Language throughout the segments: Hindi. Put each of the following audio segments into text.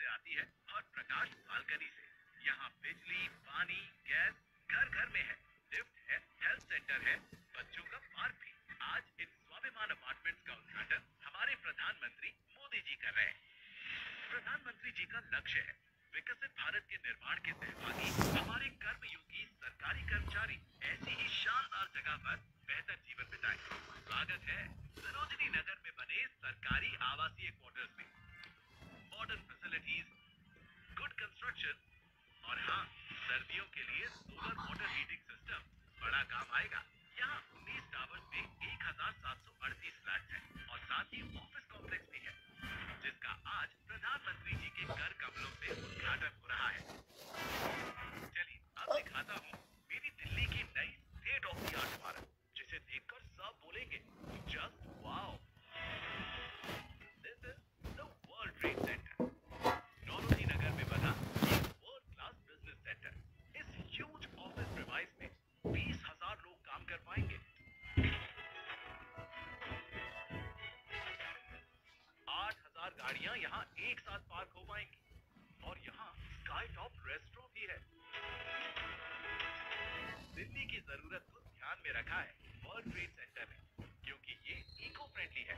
से आती है और प्रकाश बालकनी से। यहाँ बिजली, पानी, गैस घर घर में है, लिफ्ट है, हेल्थ सेंटर है, बच्चों का पार्क भी। आज इन स्वाभिमान अपार्टमेंट्स का उद्घाटन हमारे प्रधानमंत्री मोदी जी कर रहे हैं। प्रधानमंत्री जी का लक्ष्य है विकसित भारत के निर्माण के सहभागी हमारे कर्मयोगी सरकारी कर्मचारी ऐसी ही शानदार जगह पर बेहतर जीवन बिताएं। स्वागत है सरोजनी नगर में बने सरकारी आवासीय क्वार्टर्स में। मॉडर्न फैसिलिटीज, गुड कंस्ट्रक्शन और हाँ, सर्दियों के लिए सोलर वाटर हीटिंग सिस्टम बड़ा काम आएगा। यहाँ 19 टावर्स में 1738 फ्लैट हैं और साथ ही ऑफिस कॉम्प्लेक्स भी है, जिसका आज प्रधानमंत्री जी के कर कमलों से उद्घाटन हो रहा है। चलिए अब दिखाता हूँ मेरी दिल्ली की नई स्टेट ऑफ द आर्ट इमारत, जिसे देखकर सब बोलेंगे just wow. This is the world trade center, Nauroji Nagar में बना एक वर्ल्ड क्लास बिजनेस सेंटर। इस ह्यूज ऑफिस प्रीमाइस में 20,000 लोग काम कर पाएंगे। 8,000 गाड़ियां यहाँ एक साथ पार्क हो पाएंगी और यहाँ स्काई टॉप रेस्टोरेंट भी है। दिल्ली की जरूरत को ध्यान में रखा है वर्ल्ड ट्रेड सेंटर ने, क्योंकि ये इको फ्रेंडली है।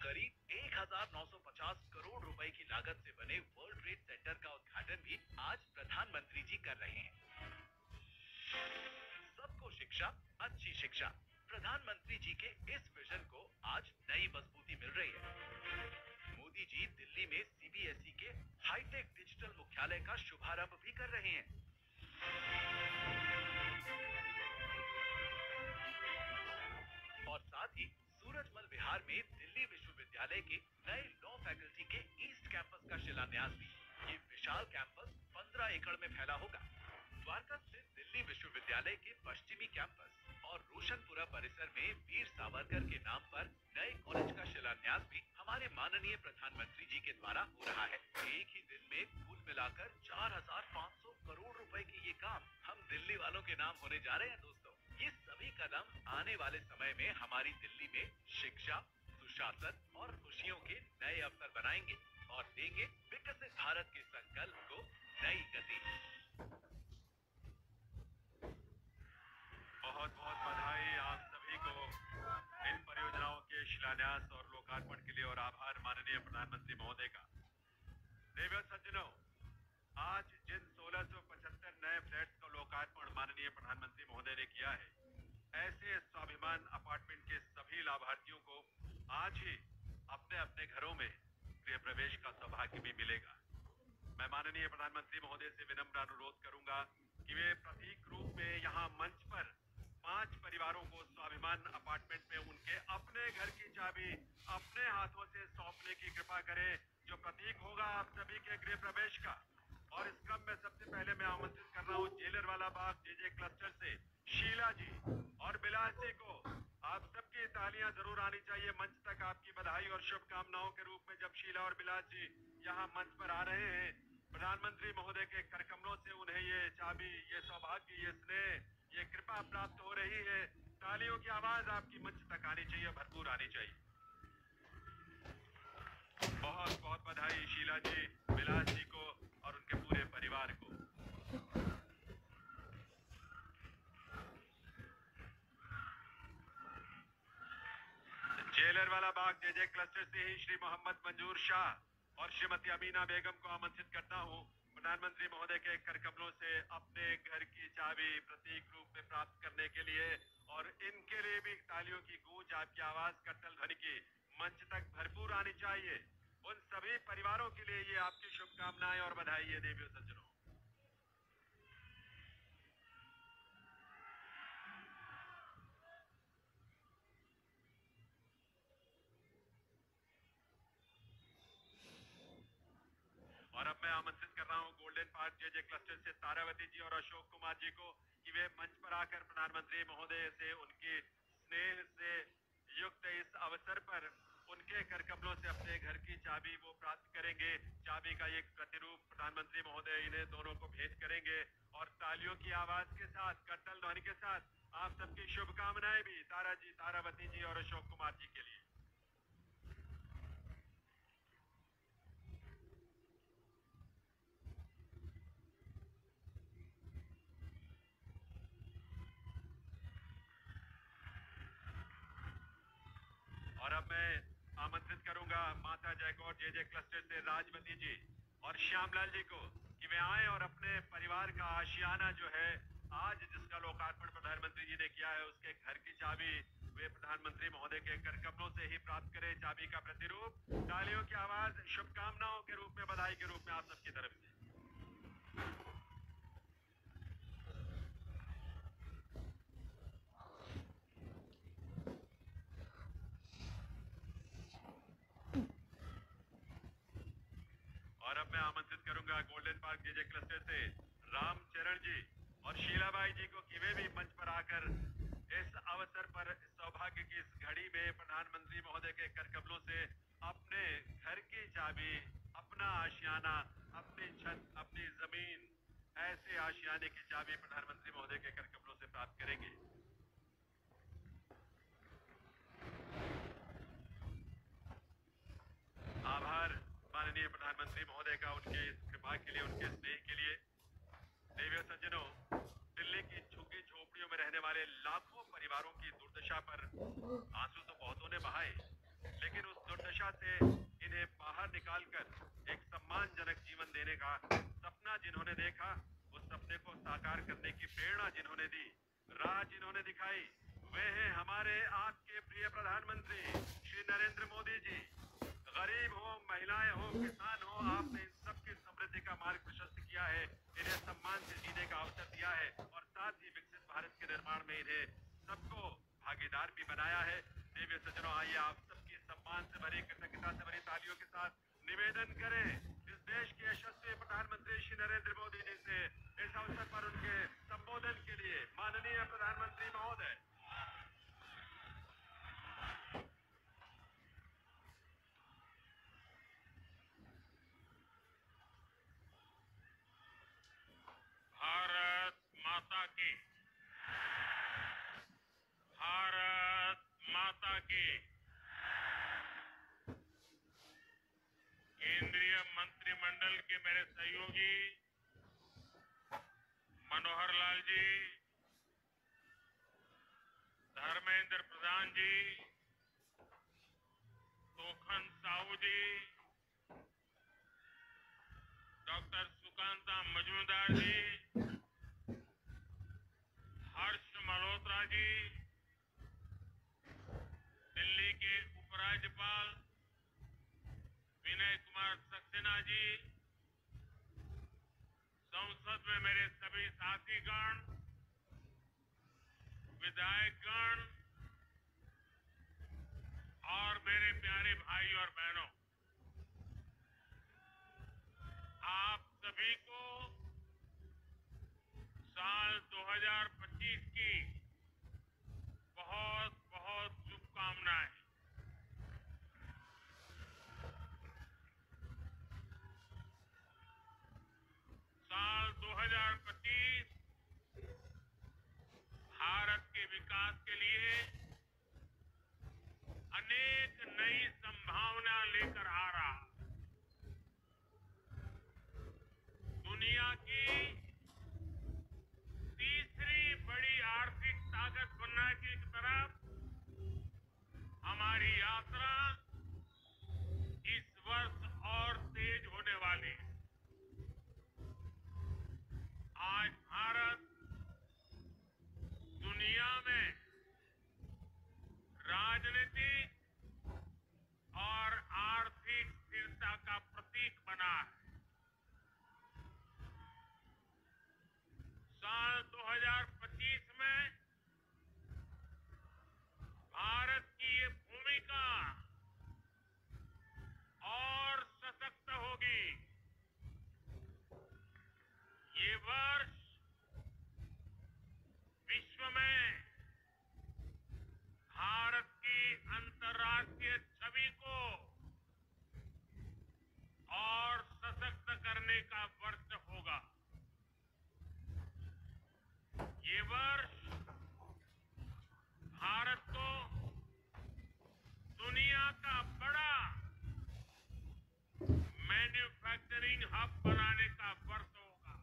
करीब 1,950 करोड़ रुपए की लागत से बने वर्ल्ड ट्रेड सेंटर का उद्घाटन भी आज प्रधानमंत्री जी कर रहे हैं। सबको शिक्षा, अच्छी शिक्षा, प्रधानमंत्री जी के इस विजन को आज नई मजबूती मिल रही है। मोदी जी दिल्ली में सीबीएसई के हाईटेक डिजिटल मुख्यालय का शुभारंभ भी कर रहे हैं। और साथ ही सूरजमल विहार में दिल्ली विश्वविद्यालय के नए लॉ फैकल्टी के ईस्ट कैंपस का शिलान्यास भी। ये विशाल कैंपस 15 एकड़ में फैला होगा। द्वारका स्थित दिल्ली विश्वविद्यालय के पश्चिमी कैंपस और रोशनपुरा परिसर में वीर सावरकर के नाम पर नए कॉलेज का शिलान्यास भी हमारे माननीय प्रधानमंत्री जी के द्वारा हो रहा है। एक ही दिन में कुल मिलाकर 4,500 करोड़ रुपए के ये काम हम दिल्ली वालों के नाम होने जा रहे हैं। दोस्तों, ये सभी कदम आने वाले समय में हमारी दिल्ली में शिक्षा, सुशासन और खुशियों के नए अवसर बनाएंगे और देंगे विकसित भारत के संकल्प को नई गति। बहुत बहुत बधाई आप सभी को इन परियोजनाओं के शिलान्यास और लोकार्पण के लिए, और आभार माननीय प्रधानमंत्री महोदय का। देवियों सज्जनों, आज जिन 1675 नए फ्लैट्स का लोकार्पण माननीय प्रधानमंत्री महोदय ने किया है, ऐसे स्वाभिमान अपार्टमेंट के सभी लाभार्थियों को आज ही अपने अपने घरों में गृह प्रवेश का सौभाग्य भी मिलेगा। मैं माननीय प्रधानमंत्री महोदय से विनम्र अनुरोध करूंगा कि वे प्रतीक रूप में यहाँ मंच पर 5 परिवारों को स्वाभिमान अपार्टमेंट में उनके अपने घर की चाबी अपने हाथों से सौंपने की कृपा करें, जो प्रतीक होगा आप सभी के गृह प्रवेश का। और इस क्रम में सबसे पहले मैं आमंत्रित कर रहा हूँ जेलर वाला बाग जेजे क्लस्टर से शीला जी और बिलास जी को। आप सबकी तालियां जरूर आनी चाहिए मंच तक, आपकी बधाई और शुभकामनाओं के रूप में। जब शीला और बिलास जी यहाँ मंच पर आ रहे हैं, प्रधानमंत्री महोदय के करकमलों से उन्हें ये चाबी, ये सौभाग्य, ये स्नेह, ये कृपा प्राप्त हो रही है। तालियों की आवाज आपकी मंच तक आनी चाहिए, भरपूर आनी चाहिए। बहुत बहुत बधाई शीला जी, बिलास जी को और उनके पूरे परिवार को। जेलर वाला बाग जेजे क्लस्टर से ही श्री मोहम्मद मंजूर शाह और श्रीमती अमीना बेगम को आमंत्रित करता हूँ प्रधानमंत्री महोदय के करकमलों से अपने घर की चाबी प्रतीक रूप में प्राप्त करने के लिए। और इनके लिए भी तालियों की गूंज, आपकी आवाज, कट्टल ध्वनि की मंच तक भरपूर आनी चाहिए। उन सभी परिवारों के लिए ये आपकी शुभकामनाएं और बधाई है। देवियों सज्जनों, और अब मैं आमंत्रित कर रहा हूँ गोल्डन पार्क जेजे क्लस्टर से तारावती जी और अशोक कुमार जी को कि वे मंच पर आकर प्रधानमंत्री महोदय से उनकी स्नेह से युक्त इस अवसर पर उनके करकमलों से अपने घर की चाबी वो प्राप्त करेंगे। चाबी का एक प्रतिरूप प्रधानमंत्री महोदय इन्हें दोनों को भेंट करेंगे। और तालियों की आवाज के साथ, कट्टल ध्वनि के साथ आप सबकी शुभकामनाएं भी तारा जी, तारावती जी और अशोक कुमार जी के लिए। और अब मैं आमंत्रित करूंगा माता जयकौर जे क्लस्टर से राजवती जी और श्यामलाल जी को कि वे आए और अपने परिवार का आशियाना जो है आज जिसका लोकार्पण प्रधानमंत्री जी ने किया है उसके घर की चाबी वे प्रधानमंत्री महोदय के कर कमलों से ही प्राप्त करें। चाबी का प्रतिरूप तालियों की आवाज शुभकामनाओं के रूप में बधाई के रूप में आप सबकी तरफ से। और अब मैं आमंत्रित करूंगा गोल्डन पार्क जे क्लस्टर से रामचरण जी और शीलाबाई जी को कि वे भी मंच पर आकर इस अवसर पर सौभाग्य की इस घड़ी में प्रधानमंत्री महोदय के कर कमलों से अपने घर की चाबी, अपना आशियाना, अपनी छत, अपनी जमीन, ऐसे आशियाने की चाबी प्रधानमंत्री महोदय के कर कमलों से प्राप्त करेंगे। आभार माननीय प्रधानमंत्री महोदय का उनके इस कृपा के लिए, उनके स्नेह के लिए। देवी और सज्जनों, दिल्ली की झुग्गी झोपड़ियों में रहने वाले लाखों परिवारों की दुर्दशा पर आंसू तो बहुतों ने बहाए, लेकिन उस दुर्दशा से इन्हें बाहर निकालकर एक सम्मानजनक जीवन देने का सपना जिन्होंने देखा, उस सपने को साकार करने की प्रेरणा जिन्होंने दी, राह जिन्होंने दिखाई, वे हैं हमारे आपके प्रिय प्रधानमंत्री श्री नरेंद्र मोदी जी। गरीब हो, महिलाएं हो, किसान हो, आपने इन सबकी समृद्धि का मार्ग प्रशस्त किया है, इन्हें सम्मान से जीने का अवसर दिया है और साथ ही विकसित भारत के निर्माण में इन्हें सबको भागीदार भी बनाया है। देवी सज्जनों, आइए आप सबकी सम्मान से भरी, कृतज्ञता से भरी तालियों के साथ निवेदन करें इस देश के यशस्वी प्रधानमंत्री श्री नरेंद्र मोदी जी से इस अवसर पर उनके संबोधन के लिए। माननीय प्रधानमंत्री महोदय। भारत माता की, भारत माता की। केंद्रीय मंत्रिमंडल के मेरे सहयोगी मनोहर लाल जी, धर्मेंद्र प्रधान जी, तोखन साहू जी, डॉक्टर सुकांता मजूमदार जी, हर्ष मल्होत्रा जी, दिल्ली के उपराज्यपाल विनय कुमार सक्सेना जी, संसद में मेरे सभी साथीगण, विधायकगण और मेरे प्यारे भाई और बहनों, आप सभी को साल 2025 की बहुत बहुत शुभकामनाएं। साल 2025 भारत के विकास के लिए अनेक नई संभावना लेकर आ रहा। दुनिया की तीसरी बड़ी आर्थिक ताकत बनने की तरफ हमारी यात्रा इस वर्ष और तेज होने वाली है। आज भारत दुनिया में राजनीतिक और आर्थिक स्थिरता का प्रतीक बना है। साल 2025 में भारत की ये भूमिका और सशक्त होगी। ये वर्ष विश्व में भारत की अंतर्राष्ट्रीय छवि को और सशक्त करने का वर्ष होगा। ये वर्ष भारत को दुनिया का बड़ा मैन्युफैक्चरिंग हब बनाने का वर्ष होगा।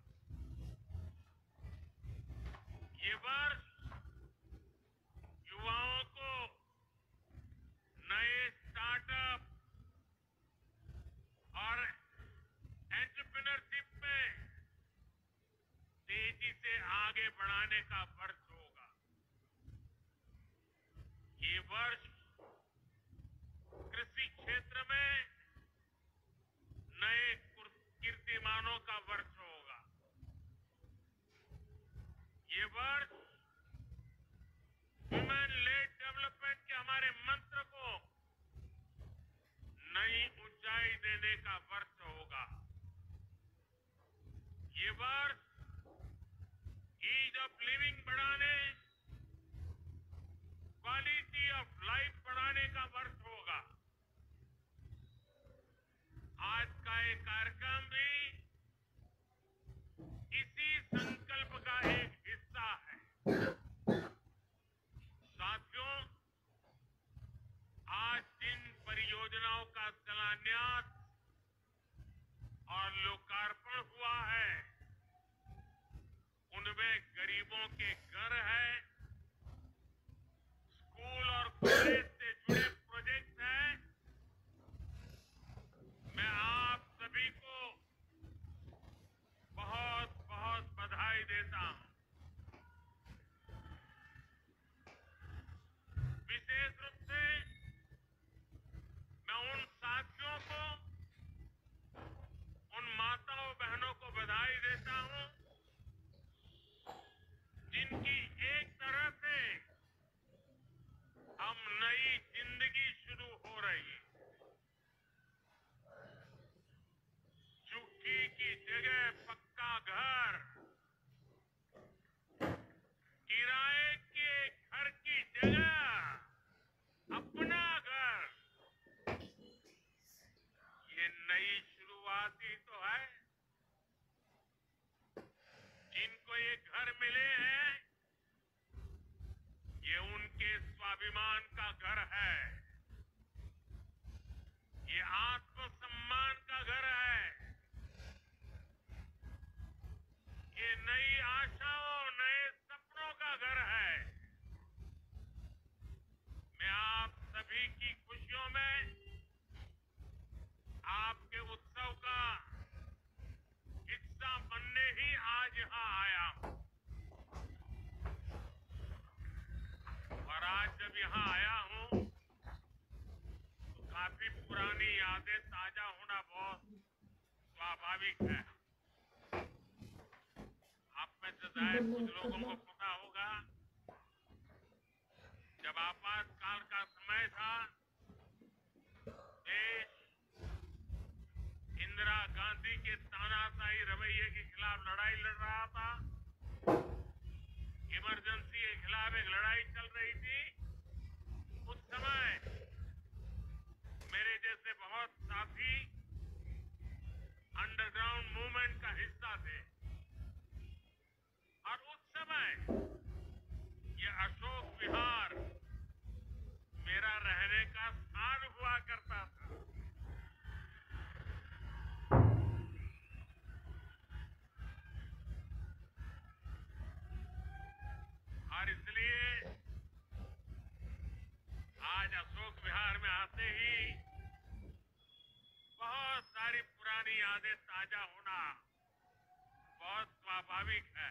ये वर्ष युवाओं को नए बढ़ाने का वर्ष होगा। ये वर्ष कृषि क्षेत्र में नए कीर्तिमानों का वर्ष होगा। ये वर्ष वुमेन लेड डेवलपमेंट के हमारे मंत्र को नई ऊंचाई देने का वर्ष होगा। ये वर्ष ईज ऑफ लिविंग बढ़ाने, क्वालिटी ऑफ लाइफ बढ़ाने का वर्ष होगा। आज का ये कार्यक्रम भी इसी संकल्प का एक हिस्सा है। साथियों, आज जिन परियोजनाओं का शिलान्यास और लोकार्पण हुआ है, उनमें गरीबों के घर है, स्कूल और कॉलेज से जुड़े प्रोजेक्ट हैं। मैं आप सभी को बहुत बहुत बधाई देता हूं। विशेष रूप से मैं उन साथियों को, उन माताओं बहनों को बधाई देता हूं जिनकी एक तरह से हम नई जिंदगी शुरू हो रही है। झुग्गी की जगह पक्का घर, किराए के घर की जगह अपना घर, ये नई शुरुआत ही तो है। जिनको ये घर मिले हैं, ये उनके स्वाभिमान का घर है, ये आत्मसम्मान का घर है, ये नई आशाओं, नए सपनों का घर है। मैं आप सभी की खुशियों में, आपके उत्सव का हिस्सा बनने ही आज यहां आया हूं। और आज जब यहां आया हूं तो काफी पुरानी यादें ताजा होना बहुत स्वाभाविक है। आप में से शायद कुछ लोगों को पता होगा, जब आपातकाल का समय था, देश इंदिरा गांधी के तानाशाही रवैये के खिलाफ लड़ाई लड़ रहा था। इमरजेंसी के खिलाफ एक लड़ाई चल रही थी। उस समय मेरे जैसे बहुत साथी अंडरग्राउंड मूवमेंट का हिस्सा थे और उस समय ये अशोक विहार मेरा रहने का स्थान हुआ करता था। और इसलिए आज अशोक विहार में आते ही बहुत सारी पुरानी यादें ताजा होना बहुत स्वाभाविक है।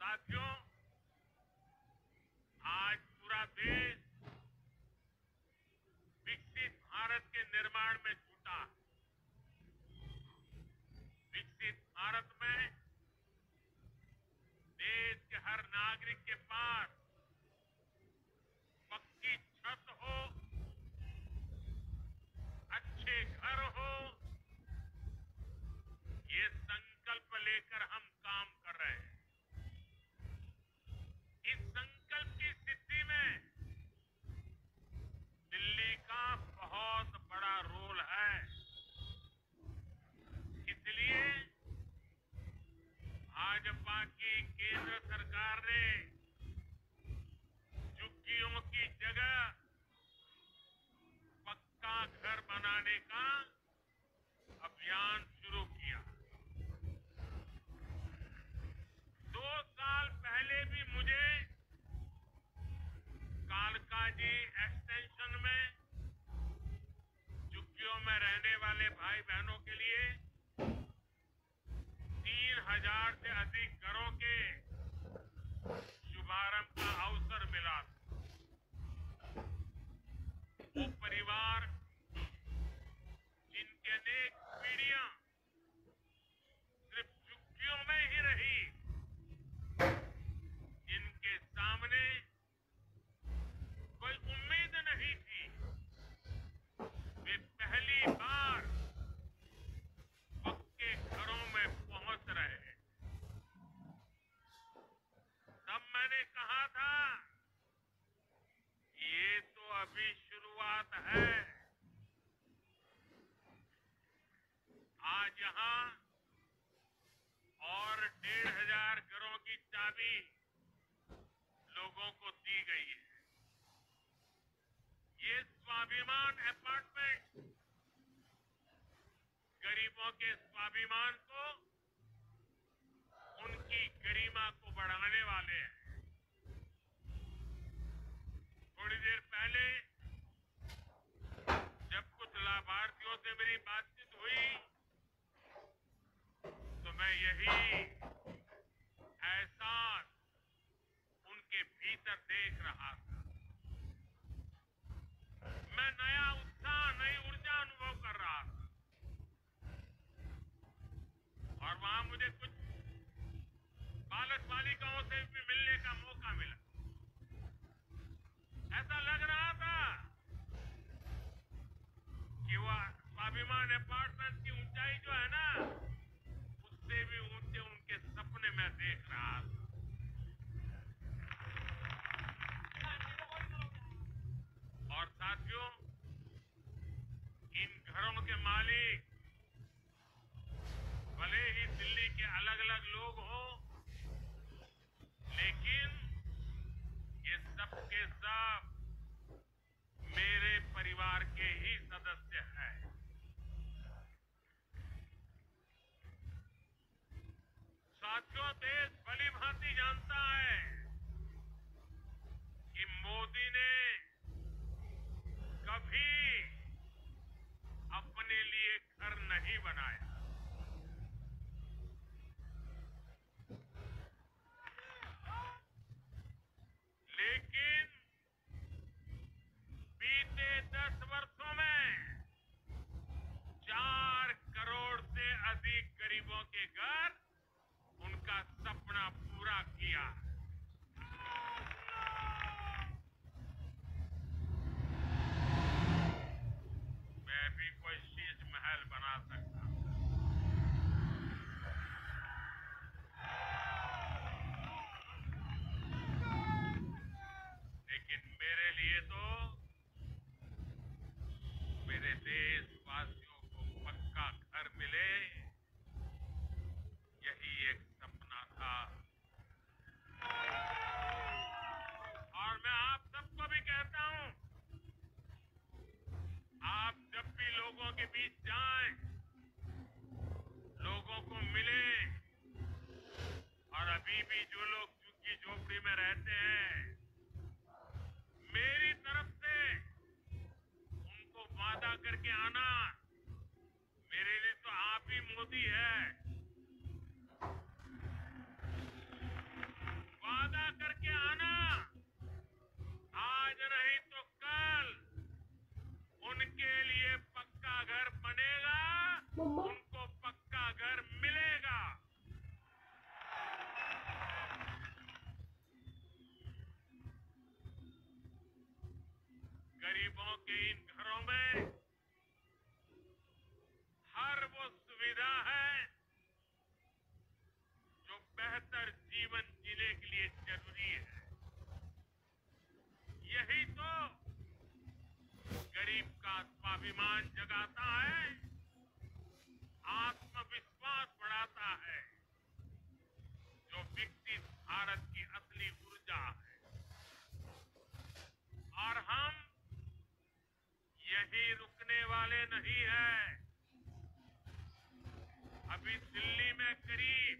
साथियों, आज पूरा देश विकसित भारत के निर्माण में जुटा है। विकसित भारत में देश के हर नागरिक के पास पक्की छत हो, अच्छे घर हो, ये संकल्प लेकर हम काम कर रहे हैं। इस संकल्प की सिद्धि में दिल्ली का बहुत बड़ा रोल है। इसलिए भाजपा की केंद्र सरकार ने झुग्गियों की जगह पक्का घर बनाने का अभियान शुरू किया। 2 साल पहले भी मुझे कालकाजी एक्सटेंशन में झुग्गियों में रहने वाले भाई बहनों के लिए 3000 3000 से अधिक घरों के शुभारंभ का अवसर मिला। वो परिवार जिनके अनेक पीढ़ियां सिर्फ झुग्गियों में ही रही, जिनके सामने कोई उम्मीद नहीं थी, वे पहली बार पक्के घरों में पहुंच रहे हैं। तब मैंने कहा था, ये तो अभी शुरुआत है। आज यहां और 1500 घरों की चाबी लोगों को दी गई है। ये स्वाभिमान अपार्टमेंट गरीबों के स्वाभिमान को, उनकी गरिमा को बढ़ाने वाले हैं। थोड़ी देर पहले जब कुछ लाभार्थियों से मेरी बातचीत हुई, तो मैं यही एहसास उनके भीतर देख रहा था। मैं नया उत्साह, नई ऊर्जा अनुभव कर रहा था। और वहां मुझे कुछ बालक बालिकाओं से भी मिलने का मौका मिला। ऐसा लग रहा था कि वह स्वाभिमान अपार्टमेंट की ऊंचाई जो है ना, उससे भी ऊंचे उनके सपने में देख रहा था। और साथियों, इन घरों के मालिक भले ही दिल्ली के अलग अलग लोग हों, लेकिन ये सब के सब मेरे परिवार के ही सदस्य हैं। साथियों, देश भली भांति जानता है कि मोदी ने कभी अपने लिए घर नहीं बनाया। लेकिन बीते 10 वर्षों में 4 करोड़ से अधिक गरीबों के घर, उनका सपना पूरा किया। मैं भी कोई शीश महल बना सकता हूं, लेकिन मेरे लिए तो मेरे देशवासियों को पक्का घर मिले, यही एक सपना था। और मैं आप सबको भी कहता हूं, आप जब भी लोगों के बीच जाएं, लोगों को मिले, और अभी भी जो लोग झुग्गी झोपड़ी में रहते हैं, मेरी तरफ से उनको वादा करके आना, मेरे लिए तो आप ही मोदी है। वादा करके आना, आज नहीं तो कल उनके लिए पक्का घर बनेगा, उनको पक्का घर मिलेगा। गरीबों के इन घरों में हर वो सुविधा है जो बेहतर जीवन जीने के लिए जरूरी है। यही तो गरीब का स्वाभिमान जगाता है, आत्मविश्वास बढ़ाता है, जो विकसित भारत की असली ऊर्जा है। और हम यही रुकने वाले नहीं हैं। अभी दिल्ली में करीब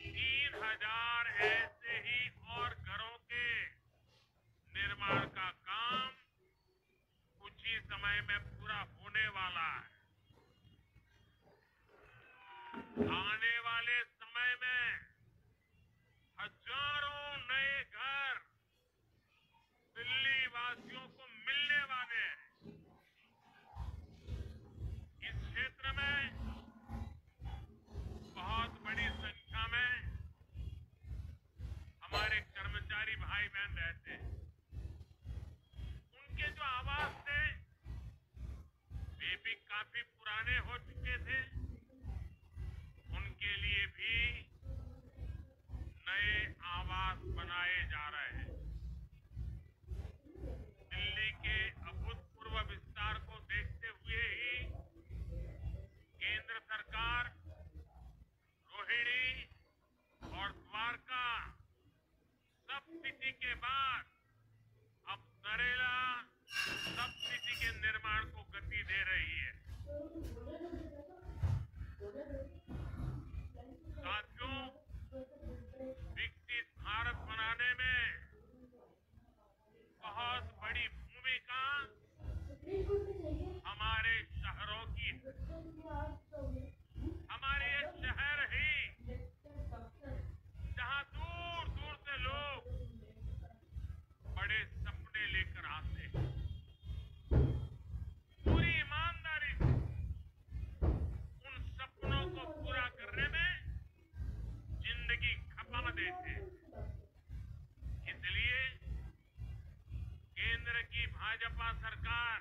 3000 ऐसे ही और घरों के निर्माण का काम कुछ ही समय में पूरा होने वाला है। आने वाले समय में हजारों नए घर दिल्ली वासियों को मिलने वाले हैं। इस क्षेत्र में बहुत बड़ी संख्या में हमारे कर्मचारी भाई बहन रहते हैं। उनके जो आवास थे वे भी काफी पुराने हो चुके थे। उनके लिए भी नए आवास बनाए जा रहे हैं। दिल्ली के अभूतपूर्व विस्तार को देखते हुए ही केंद्र सरकार रोहिणी और द्वारका सब सिटी के बाद अब नरेला सब सिटी के निर्माण को गति दे रही है। साथियों, विकसित भारत बनाने में बहुत बड़ी भूमिका हमारे शहरों की है। हमारे ये शहर ही जहां दूर दूर से लोग बड़े सपने लेकर आते हैं, पूरी ईमानदारी से उन सपनों को पूरा करने में जिंदगी खपा देते हैं। इसलिए केंद्र की भाजपा सरकार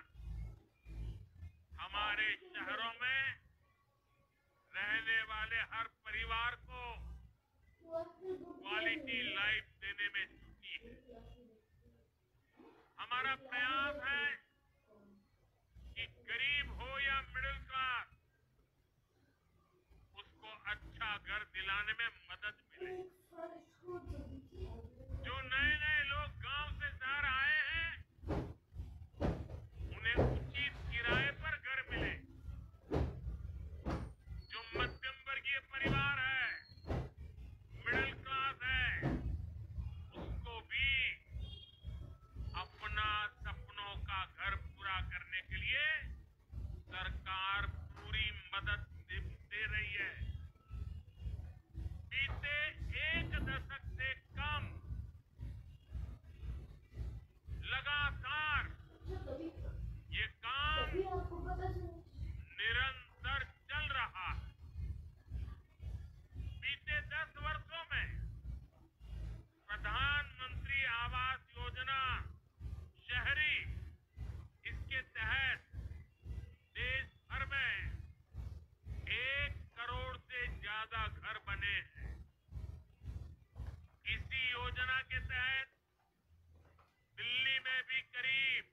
हमारे शहरों में रहने वाले हर परिवार को क्वालिटी लाइफ देने में जुटी है। हमारा प्रयास है कि गरीब हो या मिडिल क्लास, उसको अच्छा घर दिलाने में मदद मिले। जो नए नए लोग गांव से शहर आए हैं, उन्हें उचित किराए पर घर मिले। जो मध्यम वर्गीय परिवार है, मिडिल क्लास है, उसको भी अपना सपनों का घर पूरा करने के लिए सरकार पूरी मदद दे रही है। बीते एक दशक से कम लगातार ये काम निरंतर चल रहा है। बीते 10 वर्षों में प्रधानमंत्री आवास योजना शहरी, इसके तहत देश भर में 1 करोड़ से ज्यादा घर बने हैं। इसी योजना के तहत दिल्ली में भी करीब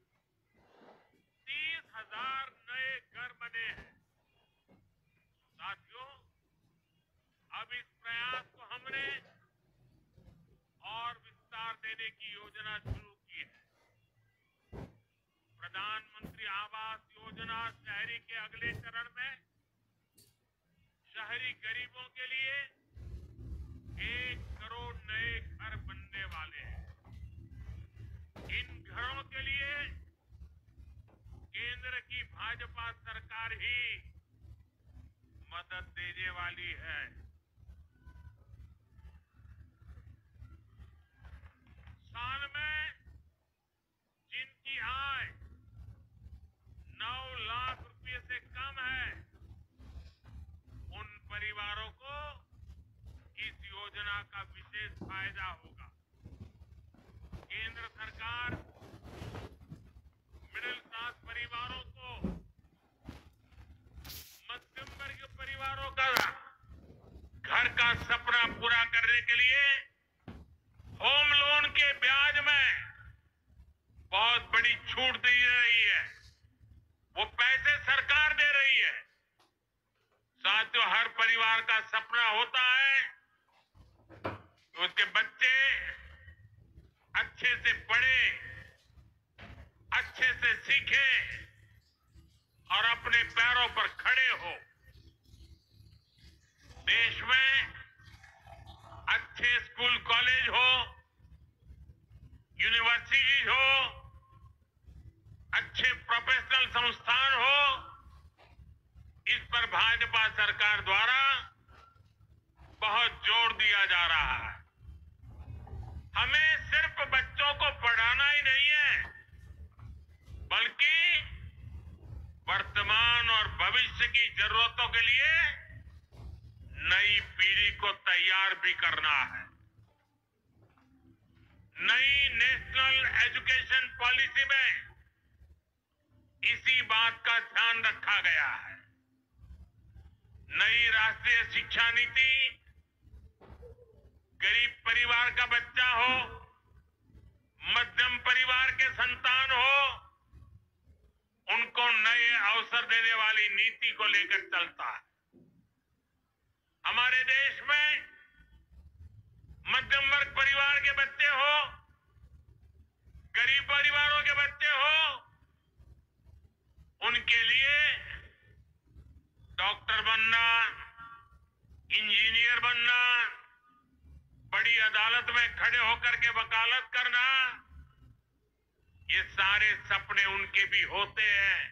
30,000 नए घर बने हैं। साथियों, अब इस प्रयास को हमने और विस्तार देने की योजना शुरू की है। प्रधानमंत्री आवास योजना शहरी के अगले चरण में शहरी गरीबों के लिए 1 करोड़ नए घर बनने वाले हैं। इन घरों के लिए केंद्र की भाजपा सरकार ही मदद देने वाली है। साल में जिनकी आय 9 लाख रुपए से कम है, उन परिवारों को इस योजना का विशेष फायदा होगा। केंद्र सरकार मिडिल क्लास परिवारों को, मध्यम वर्ग परिवारों का घर का सपना पूरा करने के लिए होम लोन के ब्याज में बहुत बड़ी छूट दी रही है। वो पैसे सरकार दे रही है। साथियों, हर परिवार का सपना होता है कि उसके बच्चे अच्छे से पढ़े, अच्छे से सीखे और अपने पैरों पर खड़े हो। देश में अच्छे स्कूल कॉलेज हो, यूनिवर्सिटी हो, अच्छे प्रोफेशनल संस्थान हो, इस पर भाजपा सरकार द्वारा बहुत जोर दिया जा रहा है। हमें सिर्फ बच्चों को पढ़ाना ही नहीं है, बल्कि वर्तमान और भविष्य की जरूरतों के लिए नई पीढ़ी को तैयार भी करना है। नई नेशनल एजुकेशन पॉलिसी में इसी बात का ध्यान रखा गया है। नई राष्ट्रीय शिक्षा नीति गरीब परिवार का बच्चा हो, मध्यम परिवार के संतान हो, उनको नए अवसर देने वाली नीति को लेकर चलता है। हमारे देश में मध्यम वर्ग परिवार के बच्चे हो, गरीब परिवारों के बच्चे हो, उनके लिए डॉक्टर बनना, इंजीनियर बनना, बड़ी अदालत में खड़े होकर के वकालत करना, ये सारे सपने उनके भी होते हैं।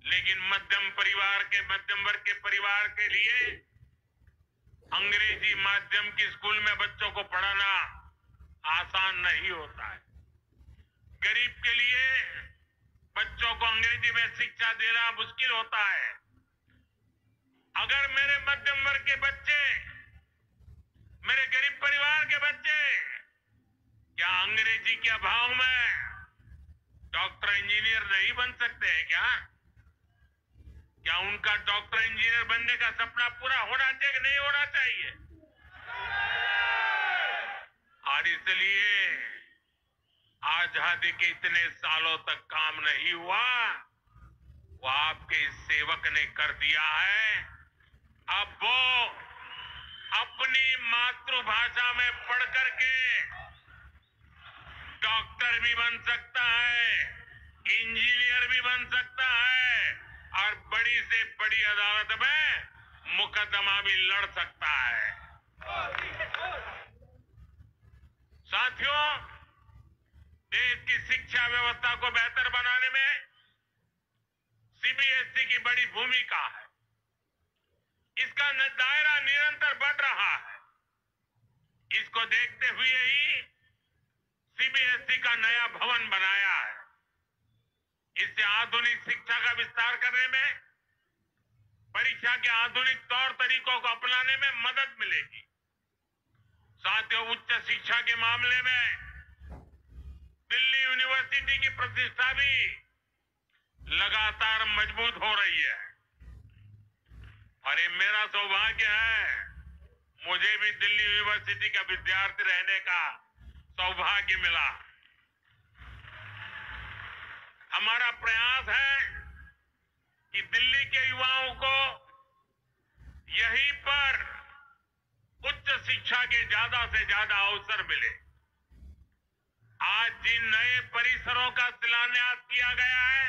लेकिन मध्यम वर्ग के परिवार के लिए अंग्रेजी माध्यम की स्कूल में बच्चों को पढ़ाना आसान नहीं होता है। गरीब के लिए बच्चों को अंग्रेजी में शिक्षा देना मुश्किल होता है। अगर मेरे मध्यम वर्ग के बच्चे, मेरे गरीब परिवार के बच्चे क्या अंग्रेजी के अभाव में डॉक्टर इंजीनियर नहीं बन सकते हैं क्या? क्या उनका डॉक्टर इंजीनियर बनने का सपना पूरा होना चाहिए कि नहीं होना चाहिए? और इसलिए आजादी के इतने सालों तक काम नहीं हुआ, वो आपके इस सेवक ने कर दिया है। अब वो अपनी मातृभाषा में पढ़ करके डॉक्टर भी बन सकता है, इंजीनियर भी बन सकता है और बड़ी से बड़ी अदालत में मुकदमा भी लड़ सकता है। साथियों, देश की शिक्षा व्यवस्था को बेहतर बनाने में सीबीएसई की बड़ी भूमिका है। इसका दायरा निरंतर बढ़ रहा है। इसको देखते हुए ही सीबीएसई का नया भवन बनाया है। इससे आधुनिक शिक्षा का विस्तार करने में, परीक्षा के आधुनिक तौर तरीकों को अपनाने में मदद मिलेगी। साथियों, उच्च शिक्षा के मामले में दिल्ली यूनिवर्सिटी की प्रतिष्ठा भी लगातार मजबूत हो रही है और ये मेरा सौभाग्य है, मुझे भी दिल्ली यूनिवर्सिटी का विद्यार्थी रहने का सौभाग्य मिला। हमारा प्रयास है कि दिल्ली के युवाओं को यहीं पर उच्च शिक्षा के ज्यादा से ज्यादा अवसर मिले। आज जिन नए परिसरों का शिलान्यास किया गया है,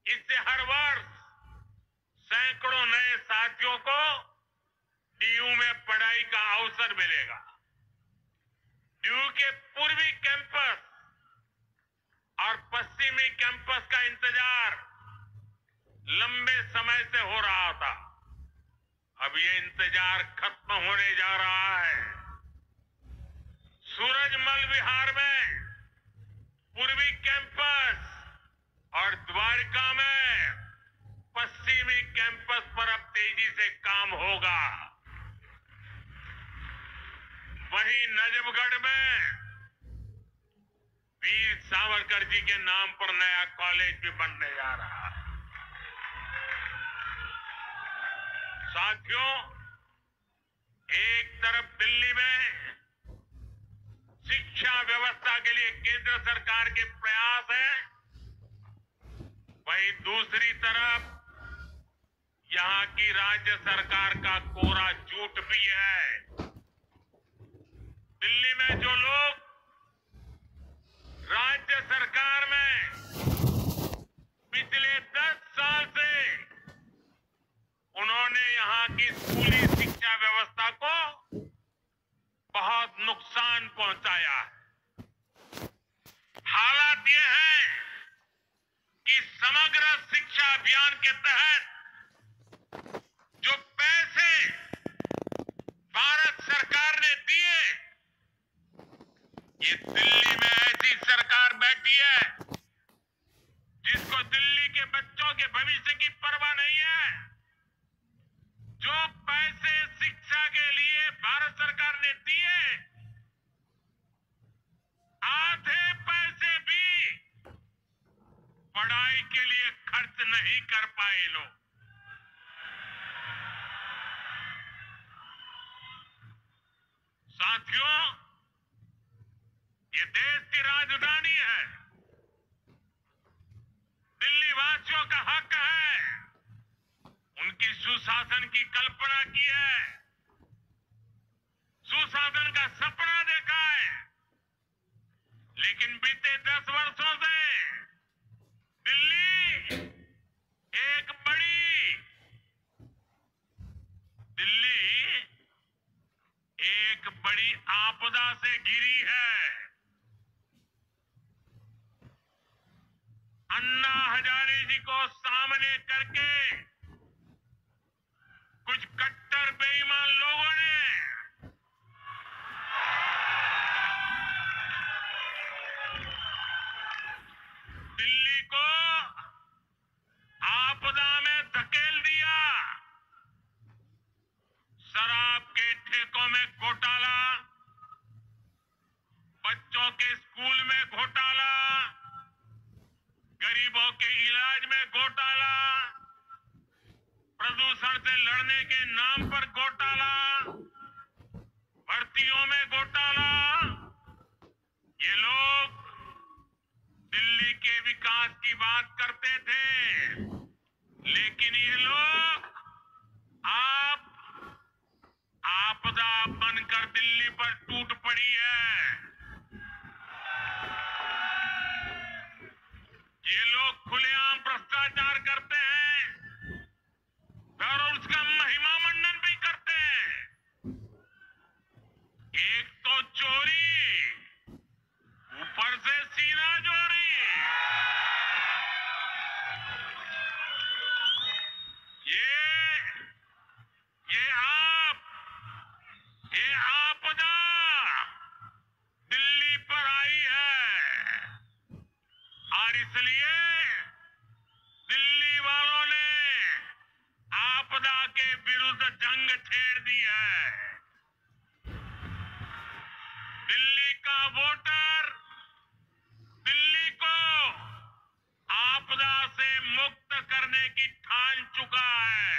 इससे हर वर्ष सैकड़ों नए साथियों को डीयू में पढ़ाई का अवसर मिलेगा। डीयू के पूर्वी कैंपस और पश्चिमी कैंपस का इंतजार लंबे समय से हो रहा था। अब ये इंतजार खत्म होने जा रहा है। सूरजमल विहार में पूर्वी कैंपस और द्वारका में पश्चिमी कैंपस पर अब तेजी से काम होगा। वहीं नजफगढ़ में वीर सावरकर जी के नाम पर नया कॉलेज भी बनने जा रहा है। साथियों, एक तरफ दिल्ली में शिक्षा व्यवस्था के लिए केंद्र सरकार के प्रयास हैं, वहीं दूसरी तरफ यहां की राज्य सरकार का कोरा झूठ भी है। दिल्ली में जो लोग राज्य सरकार में पिछले 10 साल से उन्होंने यहां की स्कूली शिक्षा व्यवस्था को बहुत नुकसान पहुंचाया है। हालात ये है कि समग्र शिक्षा अभियान के तहत जो पैसे भारत सरकार ने दिए, ये दिल्ली में ऐसी सरकार बैठी है जिसको दिल्ली के बच्चों के भविष्य की परवाह नहीं है। जो पैसे शिक्षा के लिए भारत सरकार ने दिए, आधे पैसे भी पढ़ाई के लिए खर्च नहीं कर पाए लोग। साथियों, ये देश की राजधानी है, दिल्ली वासियों का हक है, उनकी सुशासन की कल्पना की है, सुशासन का सपना देखा है, लेकिन बीते 10 वर्षों से दिल्ली एक बड़ी आपदा से घिरी है। अन्ना हजारे जी को सामने करके कुछ कट्टर बेईमान लोगों ने दिल्ली को आपदा में धकेल दिया। शराब के ठेकों में घोटाला, बच्चों के स्कूल में घोटाला, गरीबों के इलाज में घोटाला, प्रदूषण से लड़ने के नाम पर घोटाला, भर्तियों में घोटाला। ये लोग दिल्ली के विकास की बात करते थे, लेकिन ये लोग आप आपदा बनकर दिल्ली पर टूट पड़ी है। ये लोग खुलेआम भ्रष्टाचार करते हैं और उसका महिमा मंडन भी करते हैं। एक तो चोरी, ऊपर से सीना चोरी। ये आपदा दिल्ली पर आई है और इसलिए दिल्ली वालों ने आपदा के विरुद्ध जंग छेड़ दी है। दिल्ली का वोटर दिल्ली को आपदा से मुक्त करने की ठान चुका है।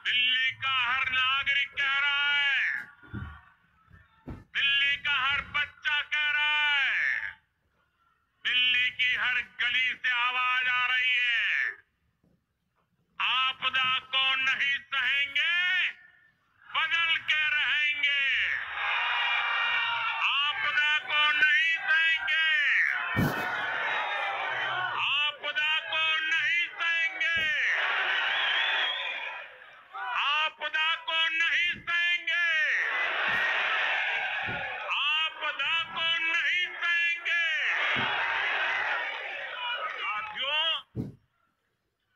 दिल्ली का हर नागरिक कह रहा है, दिल्ली का हर बच्चा कह रहा है, दिल्ली की हर गली से आवाज आ रही है, आपदा को नहीं सहेंगे, बदल के रहेंगे। आपदा को नहीं सहेंगे, आपदा को नहीं सहेंगे, आपदा को नहीं सहेंगे, आपदा को नहीं सहेंगे। साथियों,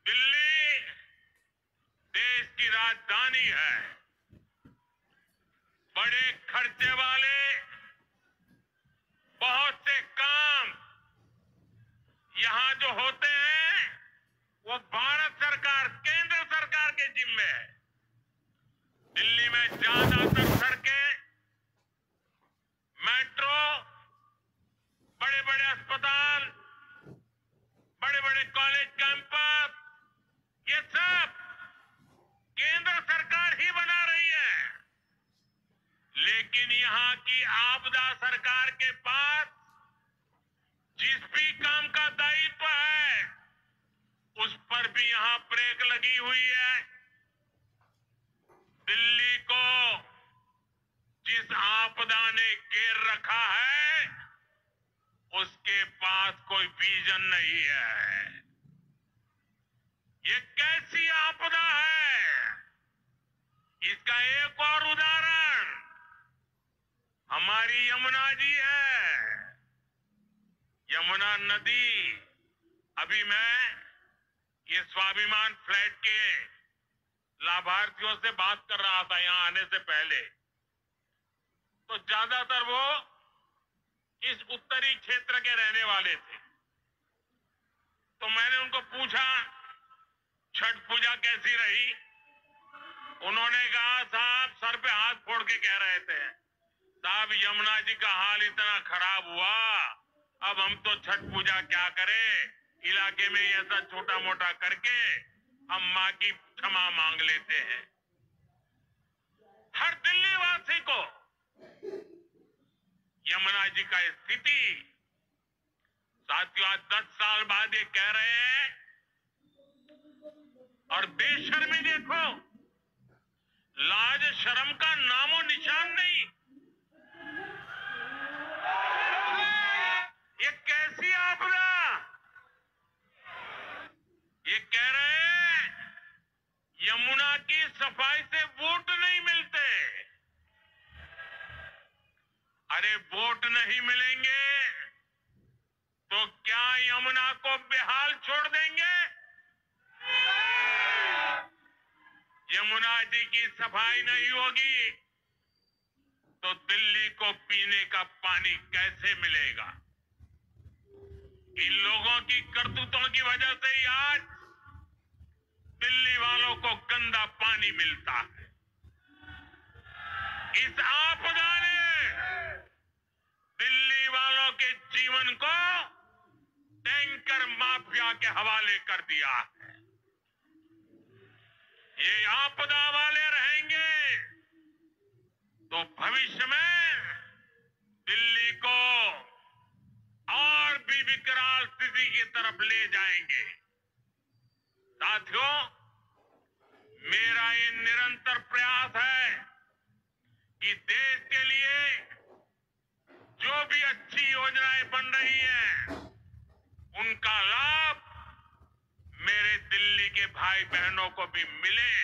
दिल्ली देश की राजधानी है। बड़े खर्चे वाले बहुत से काम यहां जो होते हैं वो भारत सरकार, केंद्र सरकार के जिम्मे है। दिल्ली में ज्यादातर सड़कें, मेट्रो, बड़े बड़े अस्पताल, बड़े बड़े कॉलेज कैंपस, ये सब केंद्र सरकार ही बना रही है। लेकिन यहां की आपदा सरकार के पास जिस भी काम का दायित्व है उस पर भी यहां ब्रेक लगी हुई है। दिल्ली को जिस आपदा ने घेर रखा है उसके पास कोई विजन नहीं है। ये कैसी आपदा है? इसका एक और उदाहरण हमारी यमुना जी है। यमुना नदी, अभी मैं ये स्वाभिमान फ्लैट के लाभार्थियों से बात कर रहा था यहां आने से पहले, तो ज्यादातर वो इस उत्तरी क्षेत्र के रहने वाले थे। तो मैंने उनको पूछा छठ पूजा कैसी रही। उन्होंने कहा साहब, सर पे हाथ फोड़ के कह रहे थे, साहब यमुना जी का हाल इतना खराब हुआ, अब हम तो छठ पूजा क्या करें, इलाके में ऐसा छोटा मोटा करके हम मां की क्षमा मांग लेते हैं। हर दिल्ली वासी को यमुना जी का स्थिति, साथियों आज 10 साल बाद ये कह रहे हैं, और बेशर्मी देखो, लाज शर्म का नामो निशान नहीं। ये कैसी आपदा? ये कह रहे हैं यमुना की सफाई से वोट नहीं मिलते। अरे वोट नहीं मिलेंगे तो क्या यमुना को बेहाल छोड़ देंगे? यमुना जी की सफाई नहीं होगी तो दिल्ली को पीने का पानी कैसे मिलेगा? इन लोगों की करतूतों की वजह से ही आज दिल्ली वालों को गंदा पानी मिलता है। इस आपदा ने दिल्ली वालों के जीवन को टैंकर माफिया के हवाले कर दिया है। ये आपदा वाले रहेंगे तो भविष्य में दिल्ली को और भी विकराल स्थिति की तरफ ले जाएंगे। साथियों, मेरा ये निरंतर प्रयास है कि देश के लिए जो भी अच्छी योजनाएं बन रही हैं, उनका लाभ मेरे दिल्ली के भाई बहनों को भी मिले।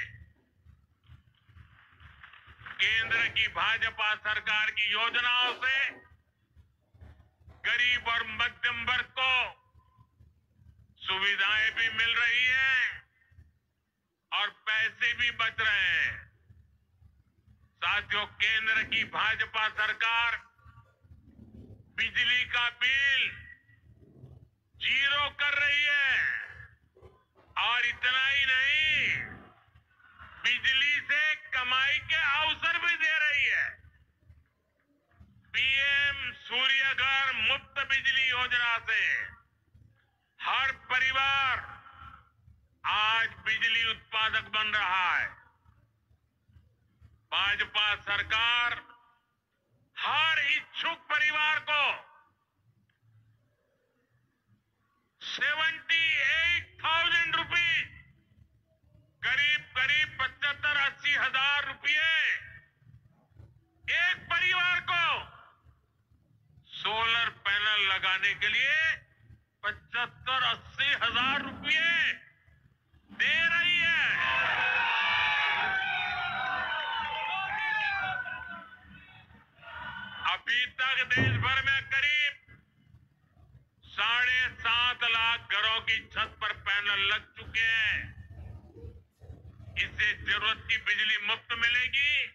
केंद्र की भाजपा सरकार की योजनाओं से गरीब और मध्यम वर्ग को सुविधाएं भी मिल रही हैं और पैसे भी बच रहे हैं। साथियों, केंद्र की भाजपा सरकार बिजली का बिल 0 कर रही है, और इतना ही नहीं, बिजली से कमाई के अवसर भी दे रही है। पीएम सूर्यघर मुफ्त बिजली योजना से हर परिवार आज बिजली उत्पादक बन रहा है। भाजपा सरकार हर इच्छुक परिवार को 78,000 रुपीज, करीब 75-80 हजार रुपये एक परिवार को सोलर पैनल लगाने के लिए 75-80 हजार रुपये दे रही है। अभी तक देश भर में करीब 7.5 लाख घरों की छत पर पैनल लग चुके हैं। इससे जरूरत की बिजली मुफ्त मिलेगी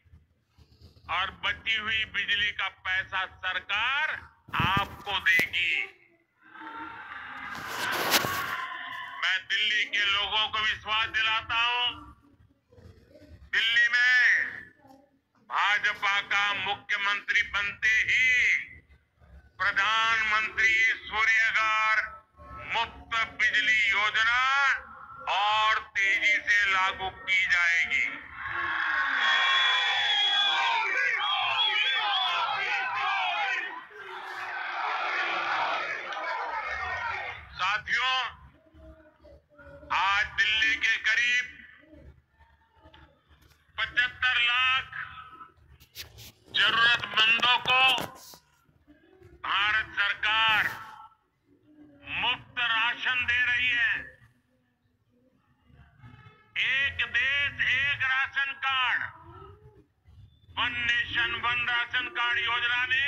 और बची हुई बिजली का पैसा सरकार आपको देगी। मैं दिल्ली के लोगों को विश्वास दिलाता हूं, दिल्ली में भाजपा का मुख्यमंत्री बनते ही प्रधानमंत्री सूर्यघर मुफ्त बिजली योजना और तेजी से लागू की जाएगी। साथियों, आज दिल्ली के करीब 75 लाख जरूरतमंदों को भारत सरकार मुफ्त राशन दे रही है। एक देश एक ration card, one nation one ration card योजना ने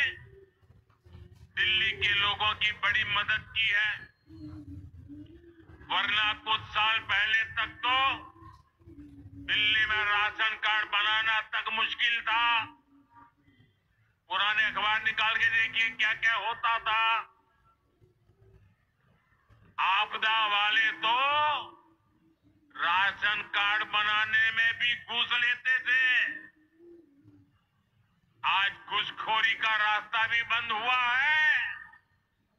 दिल्ली के लोगों की बड़ी मदद की है। वरना कुछ साल पहले तक तो दिल्ली में राशन कार्ड बनाना तक मुश्किल था। पुराने अखबार निकाल के देखिए क्या क्या होता था। आपदा वाले तो राशन कार्ड बनाने में भी घूस लेते थे। आज घूसखोरी का रास्ता भी बंद हुआ है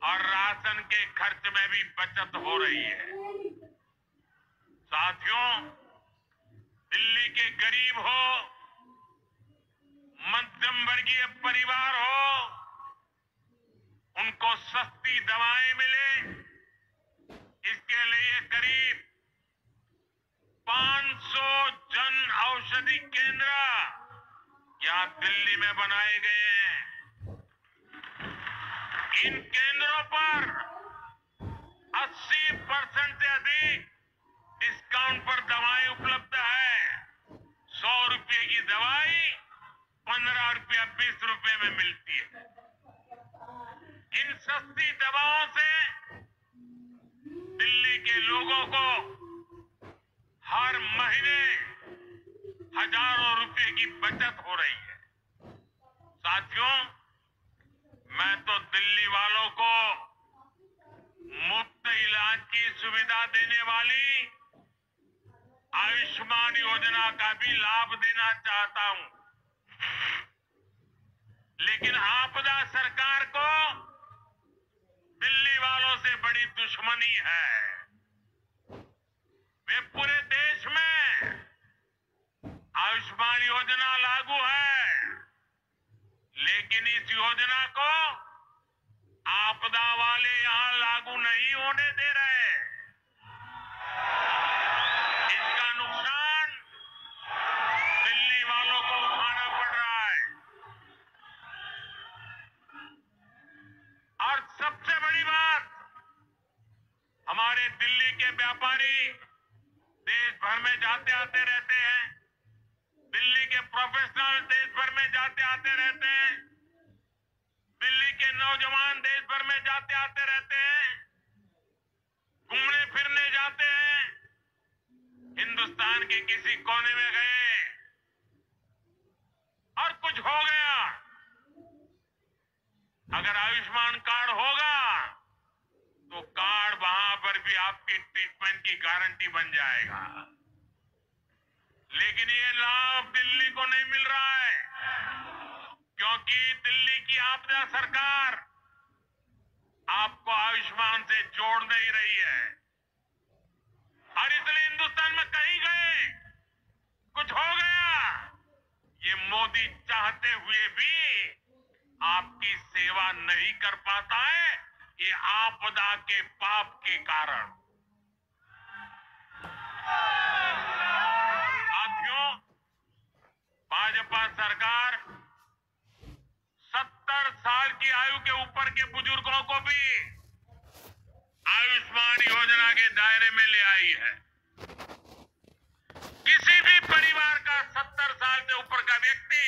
और राशन के खर्च में भी बचत हो रही है। साथियों, दिल्ली के गरीब हो, मध्यम वर्गीय परिवार हो, उनको सस्ती दवाएं मिले, इसके लिए करीब 500 जन औषधि केंद्र यहां दिल्ली में बनाए गए हैं। इन केंद्रों पर 80% से अधिक डिस्काउंट पर दवाएं उपलब्ध है। 100 रुपए की दवाई 15 रुपया 20 रुपए में मिलती है। इन सस्ती दवाओं से दिल्ली के लोगों को हर महीने हजारों रुपए की बचत हो रही है। साथियों, मैं तो दिल्ली वालों को मुफ्त इलाज की सुविधा देने वाली आयुष्मान योजना का भी लाभ देना चाहता हूं। लेकिन आपदा सरकार को दिल्ली वालों से बड़ी दुश्मनी है। वे पूरे देश में आयुष्मान योजना लागू है, लेकिन इस योजना को आपदा वाले यहां लागू नहीं होने दे रहे। इसका नुकसान दिल्ली वालों को उठाना पड़ रहा है। और सबसे बड़ी बात, हमारे दिल्ली के व्यापारी देश भर में जाते आते रहते हैं। दिल्ली के प्रोफेशनल देश भर में जाते आते रहते हैं। दिल्ली के नौजवान देश भर में जाते आते रहते हैं, घूमने फिरने जाते हैं। हिंदुस्तान के किसी कोने में गए और कुछ हो गया, अगर आयुष्मान कार्ड होगा तो कार्ड वहां पर भी आपकी ट्रीटमेंट की गारंटी बन जाएगा। लेकिन ये लाभ दिल्ली को नहीं मिल रहा है, क्योंकि दिल्ली की आपदा सरकार आपको आयुष्मान से जोड़ नहीं रही है। और इसलिए हिंदुस्तान में कहीं गए, कुछ हो गया, ये मोदी चाहते हुए भी आपकी सेवा नहीं कर पाता है, ये आपदा के पाप के कारण। साथियों, भाजपा सरकार 70 साल की आयु के ऊपर के बुजुर्गों को भी आयुष्मान योजना के दायरे में ले आई है। किसी भी परिवार का 70 साल से ऊपर का व्यक्ति,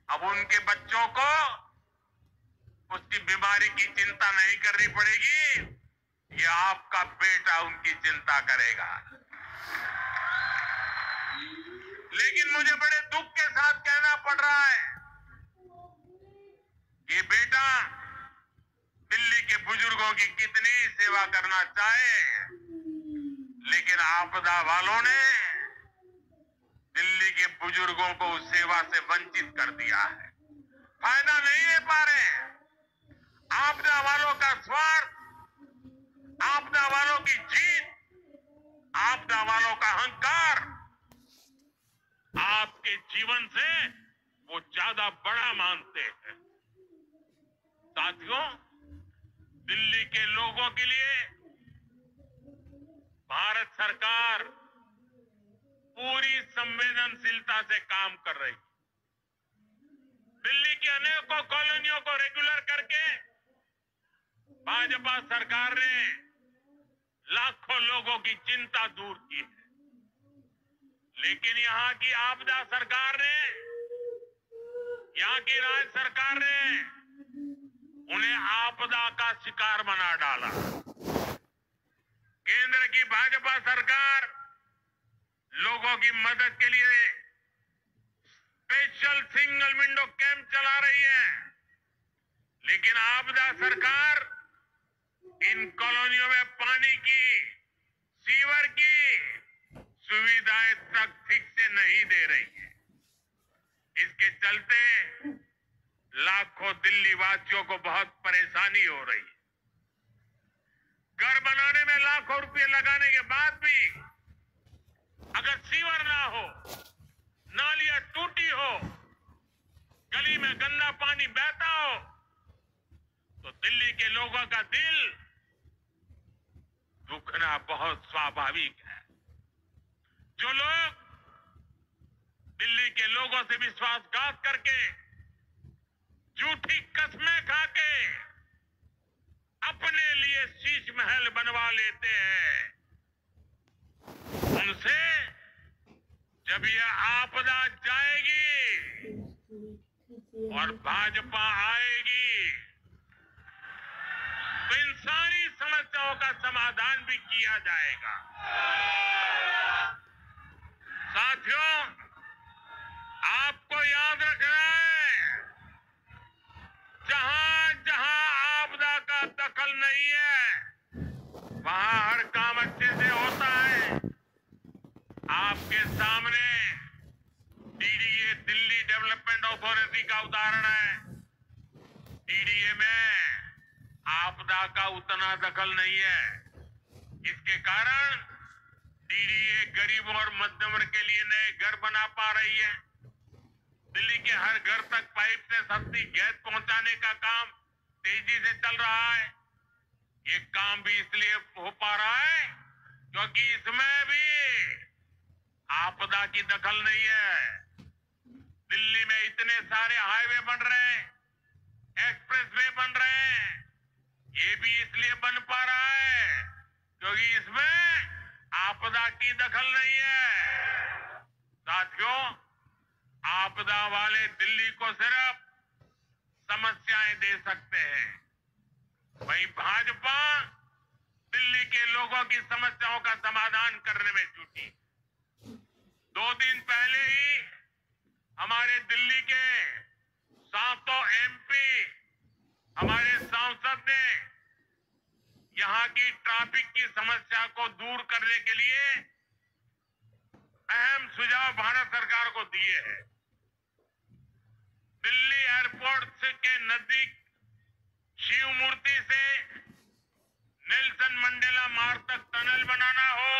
अब उनके बच्चों को उसकी बीमारी की चिंता नहीं करनी पड़ेगी, ये आपका बेटा उनकी चिंता करेगा। लेकिन मुझे बड़े दुख के साथ कहना पड़ रहा है कि बेटा दिल्ली के बुजुर्गों की कितनी सेवा करना चाहे, लेकिन आपदा वालों ने दिल्ली के बुजुर्गों को उस सेवा से वंचित कर दिया है। फायदा नहीं ले पा रहे हैं। आपदा वालों का स्वार्थ, आपदा वालों की जीत, आपदा वालों का अहंकार आपके जीवन से वो ज्यादा बड़ा मानते हैं। साथियों, दिल्ली के लोगों के लिए भारत सरकार पूरी संवेदनशीलता से काम कर रही है। दिल्ली की अनेकों कॉलोनियों को रेगुलर करके भाजपा सरकार ने लाखों लोगों की चिंता दूर की है। लेकिन यहाँ की आपदा सरकार ने, यहाँ की राज्य सरकार ने उन्हें आपदा का शिकार बना डाला। भाजपा सरकार लोगों की मदद के लिए स्पेशल सिंगल विंडो कैंप चला रही है, लेकिन आपदा सरकार इन कॉलोनियों में पानी की, सीवर की सुविधाएं तक ठीक से नहीं दे रही है। इसके चलते लाखों दिल्ली वासियों को बहुत परेशानी हो रही है। घर बनाने में लाखों रुपए लगाने के बाद भी अगर सीवर ना हो, नालियां टूटी हो, गली में गंदा पानी बहता हो, तो दिल्ली के लोगों का दिल दुखना बहुत स्वाभाविक है। जो लोग दिल्ली के लोगों से विश्वासघात करके, झूठी कस्में खाके अपने लिए शीश महल बनवा लेते हैं, उनसे जब यह आपदा जाएगी और भाजपा आएगी तो इन सारी समस्याओं का समाधान भी किया जाएगा। साथियों, आपको याद रखना है, जहां जहां आपदा का दखल नहीं है वहां हर काम अच्छे से होता है। आपके सामने डीडीए दिल्ली डेवलपमेंट अथॉरिटी का उदाहरण है। डीडीए में आपदा का उतना दखल नहीं है। इसके कारण डीडीए गरीबों और मध्यम वर्ग के लिए नए घर बना पा रही है। दिल्ली के हर घर तक पाइप से सस्ती गैस पहुंचाने का काम तेजी से चल रहा है। ये काम भी इसलिए हो पा रहा है क्योंकि इसमें भी आपदा की दखल नहीं है। दिल्ली में इतने सारे हाईवे बन रहे हैं, एक्सप्रेसवे बन रहे हैं, ये भी इसलिए बन पा रहा है क्योंकि इसमें आपदा की दखल नहीं है। साथियों, आपदा वाले दिल्ली को सिर्फ समस्याएं दे सकते हैं, वहीं भाजपा दिल्ली के लोगों की समस्याओं का समाधान करने में जुटी। 2 दिन पहले ही हमारे दिल्ली के 7 एमपी, हमारे सांसद ने यहां की ट्रैफिक की समस्या को दूर करने के लिए अहम सुझाव भारत सरकार को दिए हैं। दिल्ली एयरपोर्ट के नजदीक शिव मूर्ति से नेल्सन मंडेला मार्ग तक टनल बनाना हो,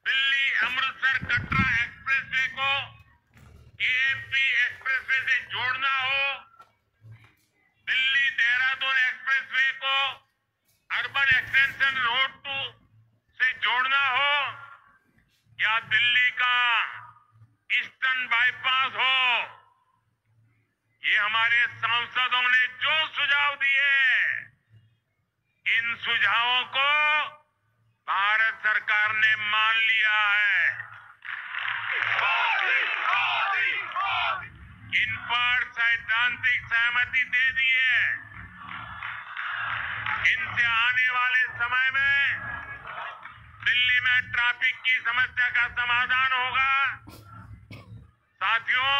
दिल्ली अमृतसर कटरा एक्सप्रेसवे को केएमपी एक्सप्रेसवे से जोड़ना हो, दिल्ली देहरादून एक्सप्रेसवे को अर्बन एक्सटेंशन रोड 2 से जोड़ना हो, या दिल्ली का ईस्टर्न बाईपास हो, ये हमारे सांसदों ने जो सुझाव दिए, इन सुझावों को भारत सरकार ने मान लिया है। इन पर सैद्धांतिक सहमति दे दी है। इनसे आने वाले समय में दिल्ली में ट्रैफिक की समस्या का समाधान होगा। साथियों,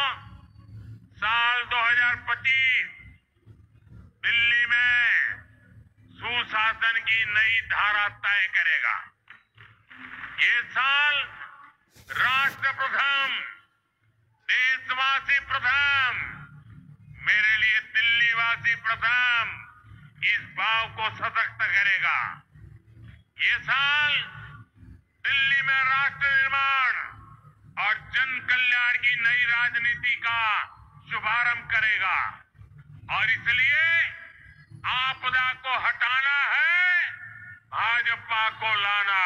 साल 2025 दिल्ली में सुशासन की नई धारा तय करेगा। ये साल राष्ट्र प्रथम, देशवासी प्रथम, मेरे लिए दिल्ली वासी प्रथम, इस भाव को सशक्त करेगा। ये साल दिल्ली में राष्ट्र निर्माण और जन कल्याण की नई राजनीति का शुभारंभ करेगा और इसलिए आपदा को हटाना है, भाजपा को लाना